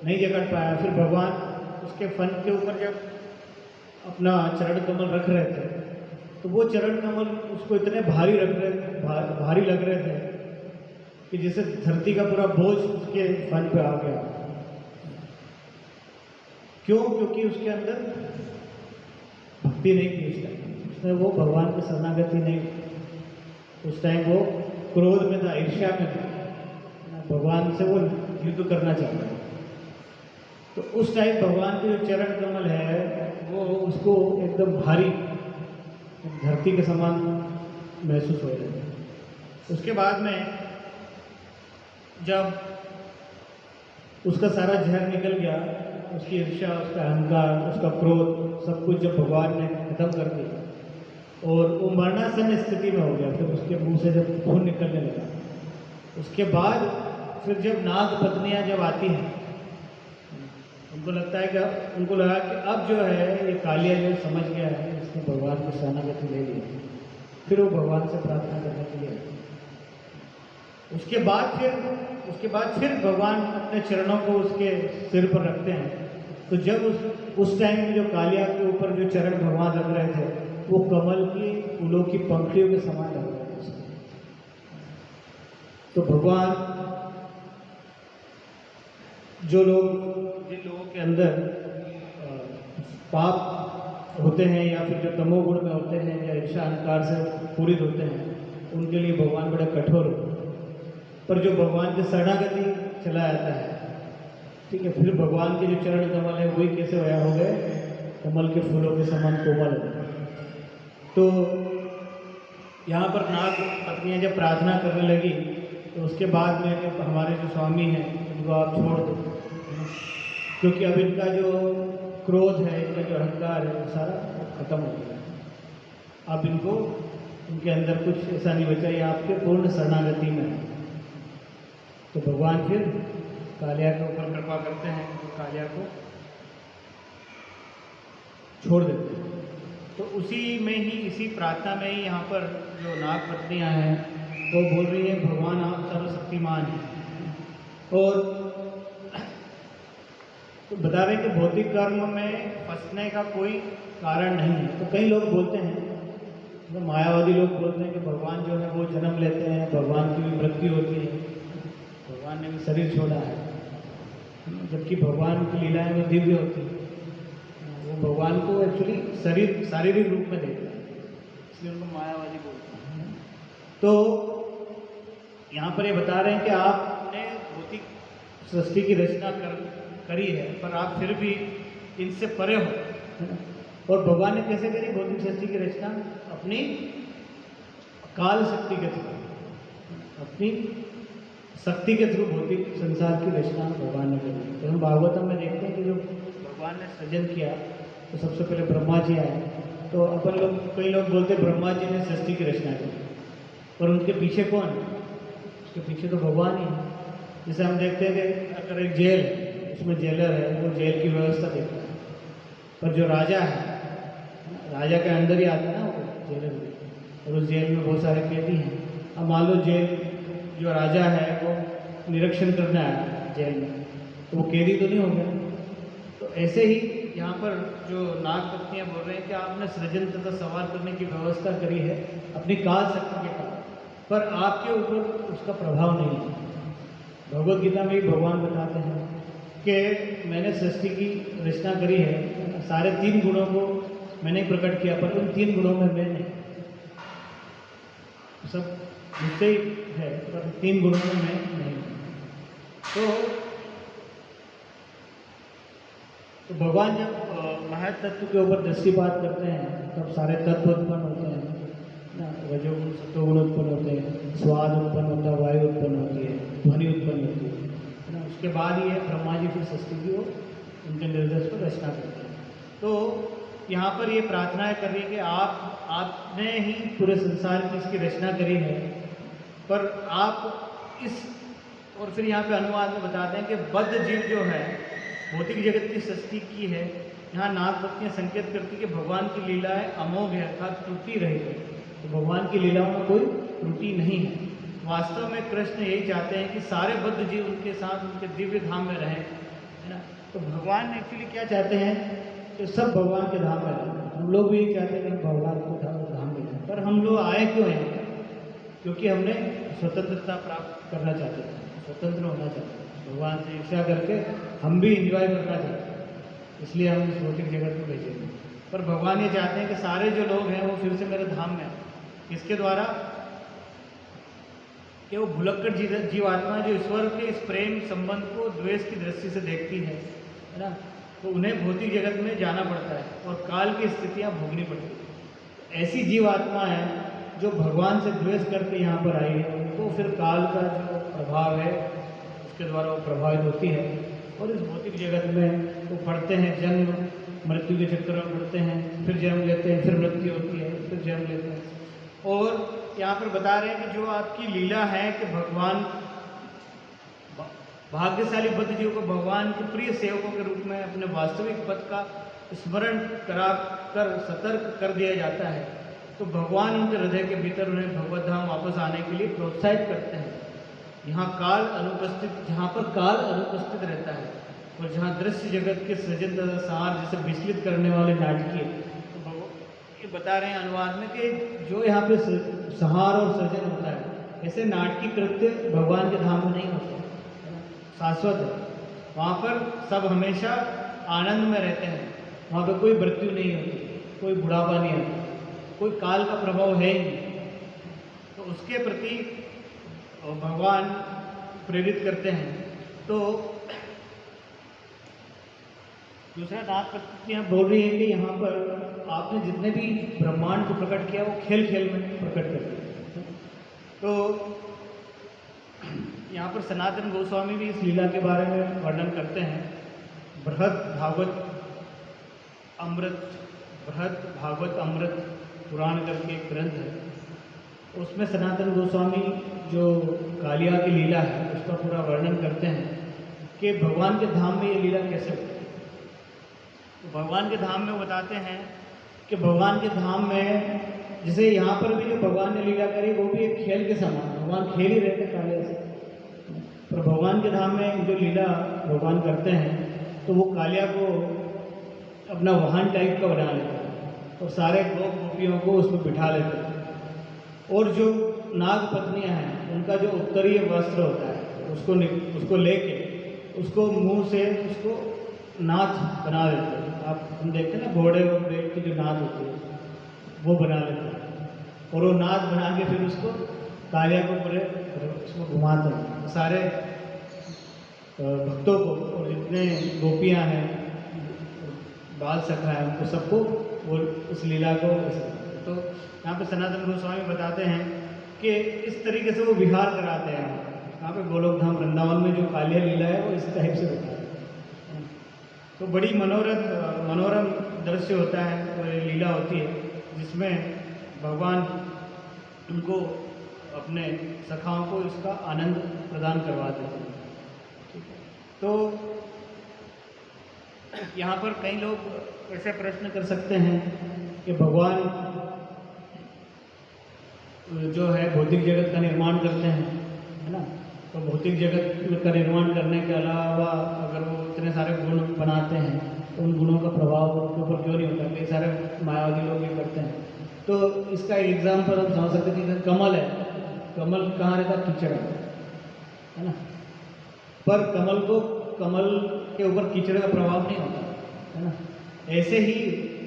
नहीं जकड़ पाया। फिर भगवान उसके फन के ऊपर जब अपना चरण कमल रख रहे थे तो वो चरण कमल उसको इतने भारी भारी लग रहे थे कि जैसे धरती का पूरा बोझ उसके फन पे आ गया। क्यों? क्योंकि उसके अंदर भक्ति नहीं थी। उस टाइम उसमें वो भगवान की शरणागति नहीं, उस टाइम वो क्रोध में था, ईर्ष्या में था, भगवान से वो युद्ध करना चाहता था। तो उस टाइम भगवान के जो चरण कमल है वो उसको एकदम भारी धरती के समान महसूस हो रहे थे। उसके बाद में जब उसका सारा जहर निकल गया, उसकी ईर्ष्या, उसका अहंकार, उसका क्रोध, सब कुछ जब भगवान ने खत्म कर दिया और वो मरणासन स्थिति में हो गया, फिर उसके मुंह से जब खून निकलने लगा, उसके बाद फिर जब नाग पत्नियां जब आती हैं उनको लगता है कि उनको लगा कि अब जो है ये कालिया जो समझ गया है, इसने भगवान की शरणागति ले ली, फिर वो भगवान से प्रार्थना करने के लिए। उसके बाद फिर भगवान अपने चरणों को उसके सिर पर रखते हैं। तो जब उस टाइम में जो कालिया के ऊपर जो चरण भगवान रख रहे थे वो कमल की फूलों की पंखुड़ियों के समान लग रहे थे। तो भगवान जिन लोगों के अंदर पाप होते हैं या फिर जो तमोगुण में होते हैं या ईर्ष्या अहंकार से पूरित होते हैं, उनके लिए भगवान बड़ा कठोर होते हैं। पर जो भगवान की शरणागति चला जाता है, ठीक है, फिर भगवान के जो चरण कमल है वही कैसे हो गए, कमल के फूलों के समान कोमल हो गए। तो यहाँ पर नाग पत्नियाँ जब प्रार्थना करने लगी तो उसके बाद में हमारे जो स्वामी हैं उनको आप छोड़ दो, क्योंकि अब इनका जो क्रोध है, इनका जो अहंकार है वो सारा खत्म हो गया। अब इनको उनके अंदर कुछ ऐसा नहीं बचा, ये आपके पूर्ण शरणागति में है। तो भगवान फिर कालिया के ऊपर कृपा करते हैं और कालिया को छोड़ देते हैं। तो उसी में ही, इसी प्रार्थना में ही यहाँ पर जो नाग पत्नियाँ हैं वो बोल रही है भगवान आप सर्वशक्तिमान हैं। और तो बता रहे हैं कि भौतिक कर्म में फंसने का कोई कारण नहीं है। तो कई लोग बोलते हैं, तो मायावादी लोग बोलते हैं कि भगवान जो है वो जन्म लेते हैं, भगवान की भी मृत्यु होती है, भगवान ने भी शरीर छोड़ा है, जबकि भगवान की लीलाएं वो दिव्य होती है। वो भगवान को एक्चुअली शारीरिक रूप में देखते हैं, इसलिए उनको मायावादी बोलते हैं। तो यहाँ पर ये बता रहे हैं कि आपने भौतिक सृष्टि की रचना करी है, पर आप फिर भी इनसे परे हो। और भगवान ने कैसे करी भौतिक सृष्टि की रचना? अपनी काल शक्ति के थ्रू, अपनी शक्ति के थ्रू भौतिक संसार की रचना भगवान ने करी। तो हम भागवतम में देखते हैं कि जो भगवान ने सृजन किया तो सबसे पहले ब्रह्मा जी आए। तो कई लोग बोलते हैं ब्रह्मा जी ने सृष्टि की रचना की, पर उनके पीछे कौन है? उसके पीछे तो भगवान ही है। जैसे हम देखते हैं कि अगर एक जेल है, उसमें जेलर है, वो जेल की व्यवस्था देखता है, पर जो राजा है, राजा के अंदर ही आता है ना वो जेलर भी, और उस जेल में बहुत सारे कैदी हैं। अब मान लो जेल जो राजा है वो निरीक्षण करने आया जेल में, तो वो कैदी तो नहीं हो गया। तो ऐसे ही यहाँ पर जो नाग पत्नियाँ बोल रहे हैं कि आपने सृजन तथा सवार करने की व्यवस्था करी है अपनी काल शक्ति के कारण, पर आपके ऊपर उसका प्रभाव नहीं है। भगवद गीता में भी भगवान बताते हैं कि मैंने सृष्टि की रचना करी है, सारे 3 गुणों को मैंने प्रकट किया, पर उन 3 गुणों में मैं नहीं, सब मुझसे ही है, पर 3 गुणों में मैं नहीं। तो भगवान जब महातत्व के ऊपर दृष्टिपात करते हैं तब सारे तत्व उत्पन्न होते हैं, रजोगुण सत्वगुण उत्पन्न होते हैं, स्वाद उत्पन्न होता है, वायु उत्पन्न होती है, ध्वनि उत्पन्न होती है ना। उसके बाद ये ब्रह्मा जी फिर सृष्टि की ओर उनके निर्देश पर रचना करते हैं। तो यहाँ पर ये प्रार्थनाएं कर रही है कि आपने ही पूरे संसार की इसकी रचना करी है, पर आप इस, और फिर यहाँ पे अनुवाद में बताते हैं कि बद्ध जीव जो है भौतिक जगत की सृष्टि की है। यहाँ नागपत्तियाँ संकेत करती कि भगवान की लीलाएं अमोघ है, अर्थात त्रुटि रहित है। तो भगवान की लीलाओं में कोई त्रुटि नहीं है। वास्तव में कृष्ण यही चाहते हैं कि सारे बद्ध जीव उनके साथ उनके दिव्य धाम में रहें, है ना। तो भगवान एक्चुअली क्या चाहते हैं कि सब भगवान के धाम में रहें। हम लोग भी यही चाहते हैं कि हम भगवान को धाम में रहें। पर हम लोग आए क्यों हैं? क्योंकि हमने स्वतंत्रता प्राप्त करना चाहते थे, स्वतंत्र होना चाहते थे, भगवान से ईर्ष्या करके हम भी इंजॉय करना चाहते हैं, इसलिए हम इस भौतिक जगत में भेजे हैं। पर भगवान ये चाहते हैं कि सारे जो लोग हैं वो फिर से मेरे धाम में आए। इसके द्वारा कि वो भुलक्कड़ जीवात्मा जो ईश्वर के इस प्रेम संबंध को द्वेष की दृष्टि से देखती है ना, तो उन्हें भौतिक जगत में जाना पड़ता है और काल की स्थितियाँ भोगनी पड़ती है। ऐसी जीवात्मा है जो भगवान से द्वेष करके यहाँ पर आई है, तो फिर काल का जो प्रभाव है उसके द्वारा वो प्रभावित होती है और इस भौतिक जगत में वो पढ़ते हैं, जन्म मृत्यु के चक्कर में पढ़ते हैं, फिर जन्म लेते हैं, फिर मृत्यु होती है, फिर जन्म लेते हैं। और यहाँ पर बता रहे हैं कि जो आपकी लीला है कि भगवान भाग्यशाली बद्ध जीव को भगवान के प्रिय सेवकों के रूप में अपने वास्तविक पद का स्मरण करा कर सतर्क कर दिया जाता है, तो भगवान उनके हृदय के भीतर उन्हें भगवत धाम वापस आने के लिए प्रोत्साहित करते हैं। जहाँ पर काल अनुपस्थित रहता है और जहाँ दृश्य जगत के सृजन तथा सार जैसे विचलित करने वाले नाटकीय, तो ये बता रहे हैं अनुवाद में कि जो यहाँ पे संहार और सृजन होता है, ऐसे नाटकीय कृत्य भगवान के धाम में नहीं होते, शाश्वत है। वहाँ पर सब हमेशा आनंद में रहते हैं, वहाँ पे कोई मृत्यु नहीं होती, कोई बुढ़ापा नहीं आता, कोई काल का प्रभाव है ही नहीं। तो उसके प्रति भगवान प्रेरित करते हैं। तो दूसरा नागपत्तियाँ बोल रही है कि यहाँ पर आपने जितने भी ब्रह्मांड को प्रकट किया वो खेल खेल में प्रकट कर दिया। तो यहाँ पर सनातन गोस्वामी भी इस लीला के बारे में वर्णन करते हैं। बृहद भागवत अमृत पुराण करके एक ग्रंथ है, उसमें सनातन गोस्वामी जो कालिया की लीला है उसका पूरा वर्णन करते हैं कि भगवान के धाम में ये लीला कैसे होती है। तो भगवान के धाम में बताते हैं कि भगवान के धाम में जैसे यहाँ पर भी जो भगवान ने लीला करी वो भी एक खेल के समान, भगवान खेल ही रहते कालिया से। पर भगवान के धाम में जो लीला भगवान करते हैं तो वो कालिया को अपना वाहन टाइप का बना लेते हैं और सारे गोप गोपियों को उसमें बिठा लेते हैं। और जो नाग पत्नियाँ हैं उनका जो उत्तरीय वस्त्र होता है उसको लेके उसको मुंह से उसको नाथ बना देते हैं। आप हम देखते हैं ना घोड़े और बैल की जो नाथ होती है वो बना लेते हैं और वो नाथ बना के फिर उसको कालिया को पूरे उसको घुमाते हैं। सारे भक्तों को और जितने गोपियाँ हैं बाल सखा है उनको सबको वो इस लीला को तो यहाँ पे सनातन गोस्वामी बताते हैं कि इस तरीके से वो विहार कराते हैं। यहाँ पे गोलोक धाम वृंदावन में जो कालिया लीला है वो इस टाइप से होता है। तो बड़ी मनोरम दृश्य होता है और ये लीला होती है जिसमें भगवान उनको अपने सखाओं को इसका आनंद प्रदान करवा देते हैं। तो यहाँ पर कई लोग ऐसे प्रश्न कर सकते हैं कि भगवान जो है भौतिक जगत का निर्माण करते हैं, है ना। तो भौतिक जगत का निर्माण करने के अलावा अगर वो इतने सारे गुण बनाते हैं तो उन गुणों का प्रभाव उनके ऊपर क्यों नहीं होता? कई सारे मायावादी लोग ये करते हैं। तो इसका एग्जाम्पल हम समझ सकते हैं कि कमल है, कमल कहाँ रहता है? कीचड़ है ना। पर कमल के ऊपर कीचड़ का प्रभाव नहीं होता, है ना। ऐसे ही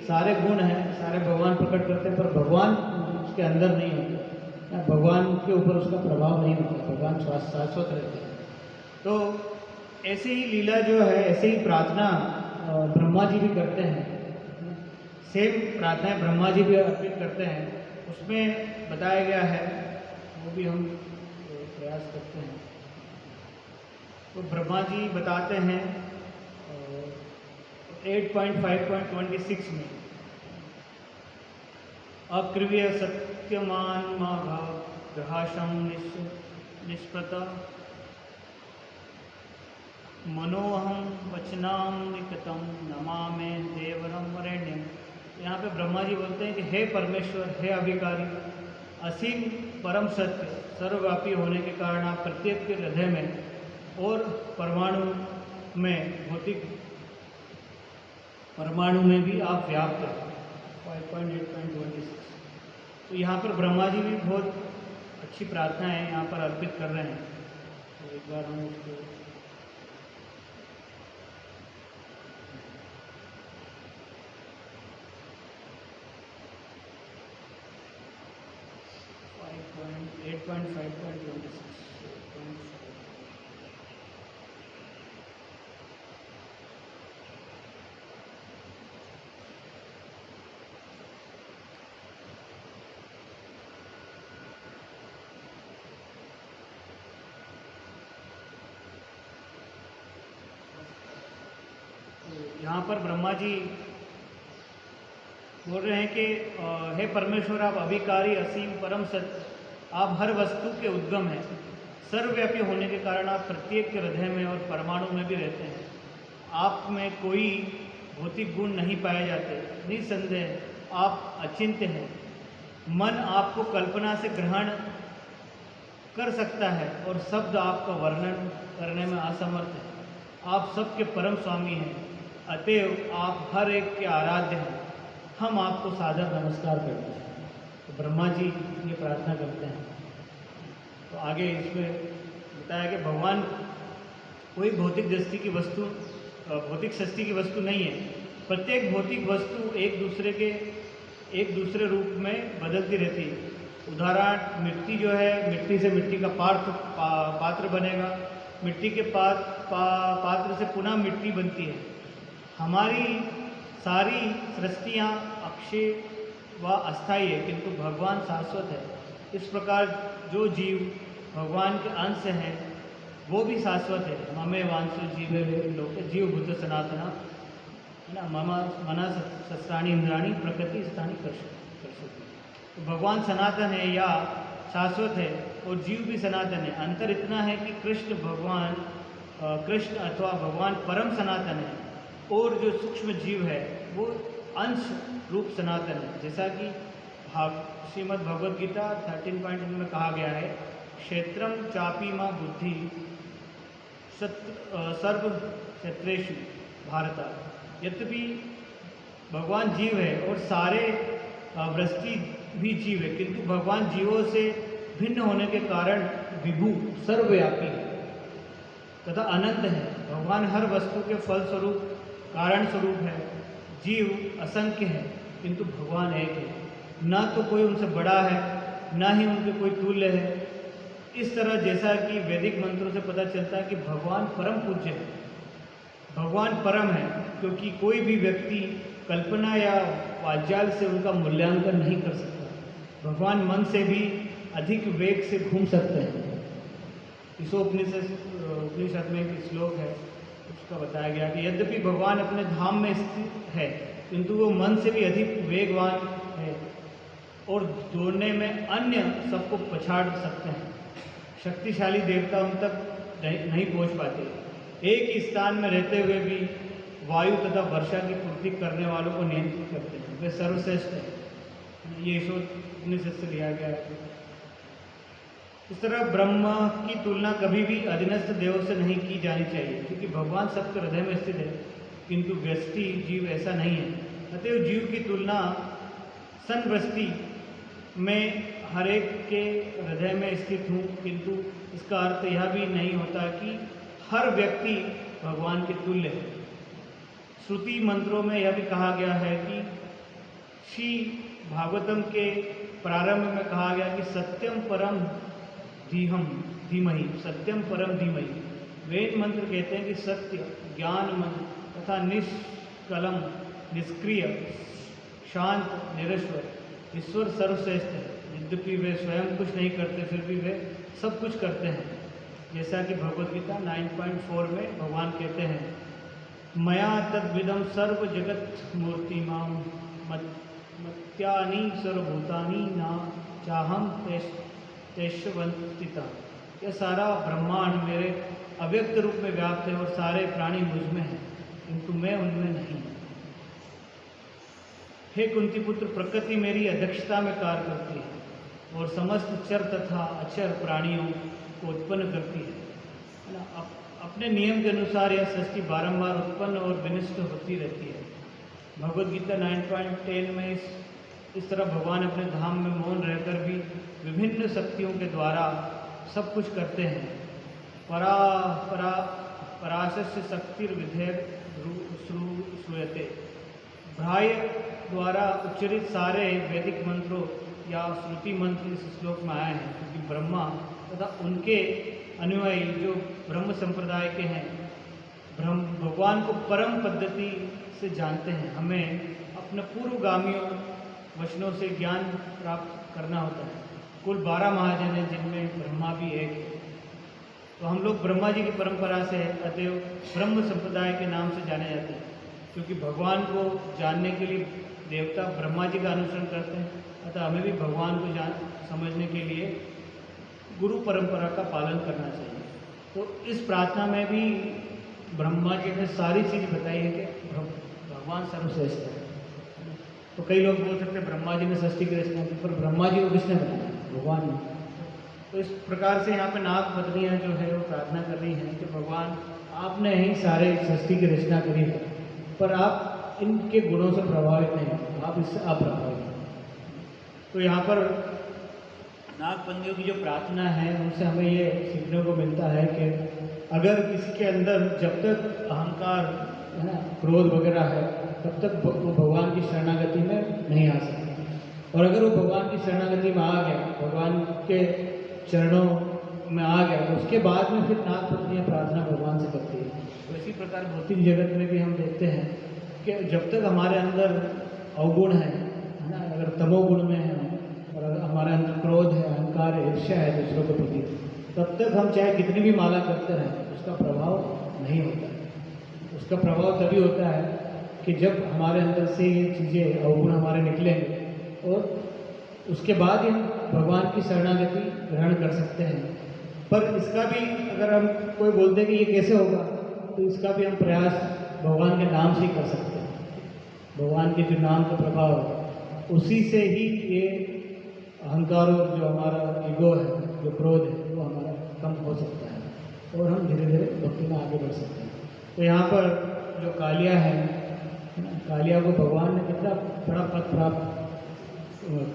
सारे गुण हैं, सारे भगवान प्रकट करते हैं पर भगवान उसके अंदर नहीं होते, भगवान के ऊपर उसका प्रभाव नहीं होता, भगवान शाश्वत रहते हैं। तो ऐसे ही लीला जो है, ऐसे ही प्रार्थना ब्रह्मा जी भी करते हैं। सेम प्रार्थनाएं ब्रह्मा जी भी अर्पित करते हैं, उसमें बताया गया है, वो भी हम प्रयास करते हैं। तो ब्रह्मा जी बताते हैं 8.5.26 में अक्रिय सत्यमान माघा ग्रहाशम निष्पत मनोहम वचनाम निकटम नमामि देवरम वरेण्यम। यहाँ पे ब्रह्मा जी बोलते हैं कि हे परमेश्वर, हे अभिकारी, असीम परम सत्य सर्वव्यापी होने के कारण आप प्रत्येक के हृदय में और परमाणु में, भौतिक परमाणु में भी आप व्याप्त हैं। 5.8.26। तो यहाँ पर ब्रह्मा जी भी बहुत अच्छी प्रार्थनाएं यहाँ पर अर्पित कर रहे हैं। तो एक बार हम उसको यहाँ पर ब्रह्मा जी बोल रहे हैं कि हे परमेश्वर, आप अभिकारी, असीम, परम सत्य, आप हर वस्तु के उद्गम हैं। सर्वव्यापी होने के कारण आप प्रत्येक के हृदय में और परमाणु में भी रहते हैं। आप में कोई भौतिक गुण नहीं पाए जाते। निसंदेह आप अचिंत्य हैं। मन आपको कल्पना से ग्रहण कर सकता है और शब्द आपका वर्णन करने में असमर्थ है। आप सबके परम स्वामी हैं, अतएव आप हर एक के आराध्य हैं। हम आपको सादर नमस्कार करते हैं। तो ब्रह्मा जी ये प्रार्थना करते हैं। तो आगे इसमें बताया कि भगवान कोई भौतिक दृष्टि की वस्तु, भौतिक सृष्टि की वस्तु नहीं है। प्रत्येक भौतिक वस्तु एक दूसरे रूप में बदलती रहती है। उदाहरण, मिट्टी जो है, मिट्टी से मिट्टी का पात्र बनेगा, मिट्टी के पात्र से पुनः मिट्टी बनती है। हमारी सारी सृष्टियाँ अक्षय व अस्थायी है, किंतु भगवान शाश्वत है। इस प्रकार जो जीव भगवान के अंश हैं वो भी शाश्वत है। ममे वांसो जीवे लोके जीव बुद्ध सनातना, है ना। मना शस्त्राणी इंद्राणी प्रकृति स्थानी कर्षति। तो भगवान सनातन है या शाश्वत है और जीव भी सनातन है। अंतर इतना है कि कृष्ण अथवा भगवान परम सनातन है और जो सूक्ष्म जीव है वो अंश रूप सनातन है। जैसा कि श्रीमद् भगवद गीता 13.1 में कहा गया है, क्षेत्रम चापी माँ बुद्धि सर्व क्षेत्रेषु भारत। यद्यपि भगवान जीव है और सारे वृष्टि भी जीव है, किंतु भगवान जीवों से भिन्न होने के कारण विभु सर्वव्यापी है तथा अनंत है। भगवान हर वस्तु के फल स्वरूप, कारण स्वरूप है। जीव असंख्य है, किंतु भगवान एक है। न तो कोई उनसे बड़ा है, न ही उनके कोई तुल्य है। इस तरह जैसा कि वैदिक मंत्रों से पता चलता है कि भगवान परम पूज्य है। भगवान परम है क्योंकि कोई भी व्यक्ति कल्पना या वाचाल से उनका मूल्यांकन नहीं कर सकता। भगवान मन से भी अधिक वेग से घूम सकते हैं। उपनिषद में एक श्लोक है, उसका बताया गया कि यद्यपि भगवान अपने धाम में स्थित है, किंतु वो मन से भी अधिक वेगवान है और दौड़ने में अन्य सबको पछाड़ सकते हैं। शक्तिशाली देवता उन तक नहीं पहुंच पाते। एक ही स्थान में रहते हुए भी वायु तथा वर्षा की पूर्ति करने वालों को नियंत्रित करते हैं। वे सर्वश्रेष्ठ है। ये उपनिषद से लिया गया है। इस तरह ब्रह्म की तुलना कभी भी अधीनस्थ देव से नहीं की जानी चाहिए, क्योंकि भगवान सबके हृदय में स्थित है, किंतु व्यष्टि जीव ऐसा नहीं है। अतएव जीव की तुलना संवृष्टि में हर एक के हृदय में स्थित हूँ, किंतु इसका अर्थ यह भी नहीं होता कि हर व्यक्ति भगवान के तुल्य है। श्रुति मंत्रों में यह भी कहा गया है कि श्री भागवतम के प्रारंभ में कहा गया कि सत्यम परम धीमहि, सत्यम परम धीमहि। वेद मंत्र कहते हैं कि सत्य, ज्ञान, मन तथा निष्कलम, निष्क्रिय, शांत, निरश्वर ईश्वर सर्वश्रेष्ठ है। यद्यपि वे स्वयं कुछ नहीं करते, फिर भी वे सब कुछ करते हैं। जैसा कि भगवद गीता 9.4 में भगवान कहते हैं, मया तद्विदम सर्व जगत मूर्तिमां मत्यानि सर्वभूतानि न चाहम तेष्वंतिता, कि यह सारा ब्रह्मांड मेरे अव्यक्त रूप में व्याप्त है और सारे प्राणी मुझ में हैं, किंतु मैं उनमें नहीं। हे कुंती पुत्र, प्रकृति मेरी अध्यक्षता में कार्य करती है और समस्त चर तथा अचर प्राणियों को उत्पन्न करती है ना। अपने नियम के अनुसार यह सृष्टि बारंबार उत्पन्न और विनष्ट होती रहती है। भगवद गीता 9.10 में इस तरह भगवान अपने धाम में मौन रहकर भी विभिन्न शक्तियों के द्वारा सब कुछ करते हैं। पराशस्य शक्तिर्विधेय श्रूयते। बाह्य द्वारा उच्चरित सारे वैदिक मंत्रों या श्रुति मंत्र इस श्लोक में आए हैं, क्योंकि ब्रह्मा तथा उनके अनुयायी जो ब्रह्म संप्रदाय के हैं भगवान को परम पद्धति से जानते हैं। हमें अपने पूर्वगामियों वचनों से ज्ञान प्राप्त करना होता है। कुल 12 महाजन हैं, जिनमें ब्रह्मा भी एक है। तो हम लोग ब्रह्मा जी की परंपरा से अतएव ब्रह्म संप्रदाय के नाम से जाने जाते हैं, क्योंकि भगवान को जानने के लिए देवता ब्रह्मा जी का अनुसरण करते हैं। अतः हमें भी भगवान को समझने के लिए गुरु परंपरा का पालन करना चाहिए। तो इस प्रार्थना में भी ब्रह्मा जी ने सारी चीज़ बताई है कि भगवान सर्वश्रेष्ठ है। तो कई लोग बोल सकते हैं ब्रह्मा जी ने सृष्टि की रचना की, पर ब्रह्मा जी को किसने बनाया? भगवान ने। तो इस प्रकार से यहाँ पे नाग पत्नियाँ जो है वो प्रार्थना कर रही हैं कि भगवान आपने ही सारे सृष्टि की रचना करी है, पर आप इनके गुणों से प्रभावित नहीं, आप इससे अप्रभावित हैं। तो यहाँ पर नागपंडियों की जो प्रार्थना है उनसे हमें ये सीखने को मिलता है कि अगर किसी के अंदर जब तक अहंकार है ना, क्रोध वगैरह है, तब तक वो भगवान की शरणागति में नहीं आ सकता। और अगर वो भगवान की शरणागति में आ गया, भगवान के चरणों में आ गया, तो उसके बाद में फिर नागपत्नियाँ प्रार्थना भगवान से करती है। तो इसी प्रकार भौतिक जगत में भी हम देखते हैं कि जब तक हमारे अंदर अवगुण है ना, अगर तमोगुण में है और अगर हमारे अंदर क्रोध है, अहंकार है, ईर्ष्या है दूसरों के प्रति, तब तक हम चाहे कितनी भी माला करते रहें, उसका प्रभाव नहीं होता है। उसका प्रभाव तभी होता है कि जब हमारे अंदर से ये चीज़ें अवगुण हमारे निकलेंगे और उसके बाद ही हम भगवान की शरणागति ग्रहण कर सकते हैं। पर इसका भी अगर हम कोई बोलते हैं कि ये कैसे होगा, तो इसका भी हम प्रयास भगवान के नाम से ही कर सकते हैं। भगवान के जो नाम का प्रभाव है, उसी से ही ये अहंकार और जो हमारा ईगो है, जो क्रोध है, वो हमारा कम हो सकता है और हम धीरे धीरे भक्ति में आगे बढ़ सकते हैं। तो यहाँ पर जो कालिया है, कालिया को भगवान ने कितना बड़ा पद प्राप्त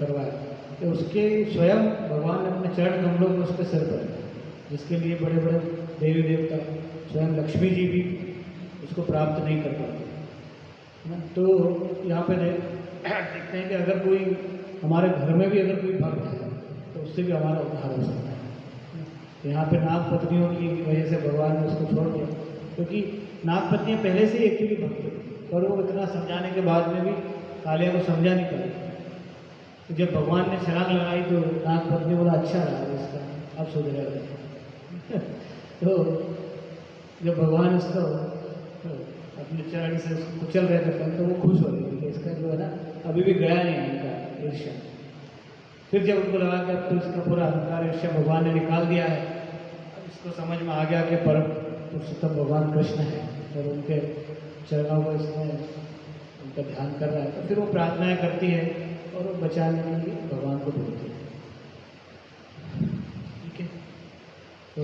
करवाया कि उसके स्वयं भगवान ने अपने चरण कमलों को उसके सिर पर, जिसके लिए बड़े बड़े देवी देवता स्वयं लक्ष्मी जी भी उसको प्राप्त नहीं कर पाते है ना। तो यहाँ पे देखते हैं कि अगर कोई हमारे घर में भी अगर कोई भक्त है तो उससे भी हमारा उद्धार हो सकता है। तो यहाँ पे नागपत्नियों की वजह से भगवान ने उसको छोड़ दिया, क्योंकि नागपत्नियाँ पहले से ही एक्चुअली भक्त थी, और वो इतना समझाने के बाद में भी कालिया को समझा नहीं पाई। तो जब भगवान ने छलांग लगाई तो नागपत्नी बोला अच्छा रहा इसका, अब सुधरेगा। तो जब भगवान उसको अपने चरण से उसको कुचल रहे थे तो वो खुश हो रही थी कि इसका जो है ना अभी भी गया नहीं उनका ईर्ष्या। फिर जब उनको लगा कि अब तो इसका पूरा अहंकार ईर्ष्या भगवान ने निकाल दिया है, अब इसको समझ में आ गया कि परम पुरुषोत्तम भगवान कृष्ण है और उनके चरणों को इसमें उनका ध्यान कर रहा है, तो फिर वो प्रार्थनाएं करती है और वो बचाने के लिए भगवान को बोलती है। ठीक है, तो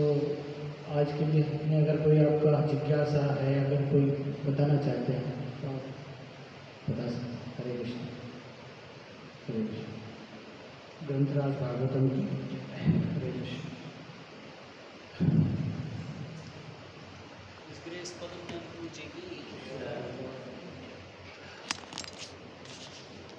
आज के लिए हमें अगर कोई आपका जिज्ञासा है, अगर कोई बताना चाहते हैं तो आप बता सकते हैं। हरे कृष्ण। हरे कृष्ण। ग्रंथराज भागवतम की हरे Krishna. Grace Padam Nandu Ji की